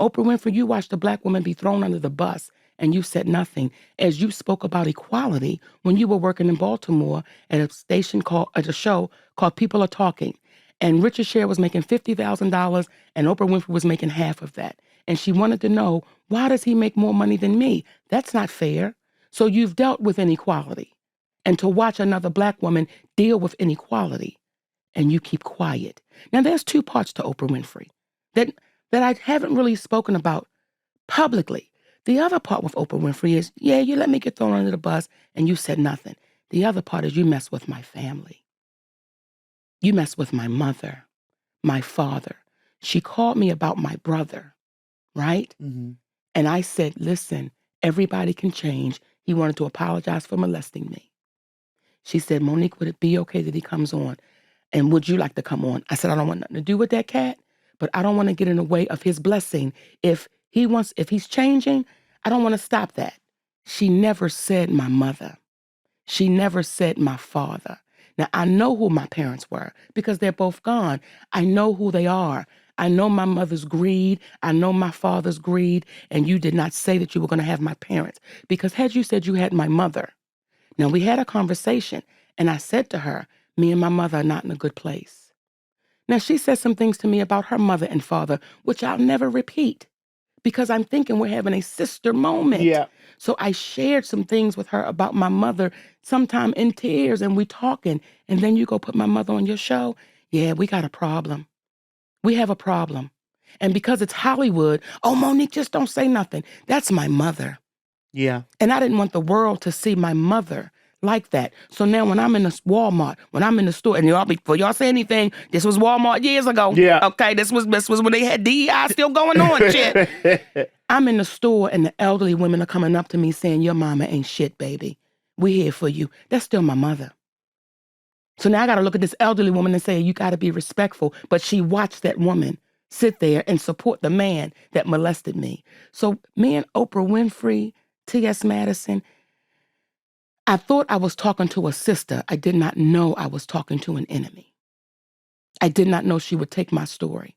Oprah Winfrey, you watched a black woman be thrown under the bus and you said nothing as you spoke about equality when you were working in Baltimore at a show called People Are Talking. And Richard Sher was making $50,000 and Oprah Winfrey was making half of that. And she wanted to know, why does he make more money than me? That's not fair. So you've dealt with inequality. And to watch another black woman deal with inequality and you keep quiet. Now, there's two parts to Oprah Winfrey that I haven't really spoken about publicly. The other part with Oprah Winfrey is, yeah, you let me get thrown under the bus and you said nothing. The other part is you mess with my family. You mess with my mother, my father. She called me about my brother, right? Mm-hmm. And I said, listen, everybody can change. He wanted to apologize for molesting me. She said, Monique, would it be okay that he comes on? And would you like to come on? I said, I don't want nothing to do with that cat, but I don't want to get in the way of his blessing. If he's changing, I don't want to stop that. She never said my mother. She never said my father. Now, I know who my parents were because they're both gone. I know who they are. I know my mother's greed. I know my father's greed. And you did not say that you were going to have my parents. Because had you said you had my mother, now we had a conversation and I said to her, me and my mother are not in a good place. Now, she said some things to me about her mother and father, which I'll never repeat because I'm thinking we're having a sister moment. Yeah. So I shared some things with her about my mother, sometime in tears, and we talking. And then you go put my mother on your show. Yeah, we got a problem. We have a problem. And because it's Hollywood, oh, Monique, just don't say nothing. That's my mother. Yeah. And I didn't want the world to see my mother like that. So now when I'm in the Walmart, when I'm in the store, and before y'all say anything, this was Walmart years ago. Yeah. Okay, this was when they had DEI still going on, shit. I'm in the store and the elderly women are coming up to me saying, your mama ain't shit, baby. We here for you. That's still my mother. So now I got to look at this elderly woman and say, you got to be respectful. But she watched that woman sit there and support the man that molested me. So me and Oprah Winfrey, T.S. Madison, I thought I was talking to a sister. I did not know I was talking to an enemy. I did not know she would take my story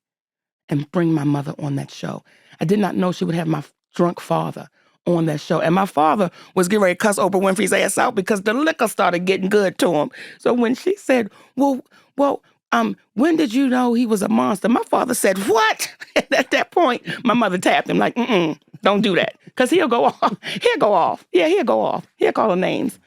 and bring my mother on that show. I did not know she would have my drunk father on that show. And my father was getting ready to cuss Oprah Winfrey's ass out because the liquor started getting good to him. So when she said, when did you know he was a monster? My father said, what? And at that point, my mother tapped him like, don't do that. Because he'll go off. He'll go off. Yeah, he'll go off. He'll call her names.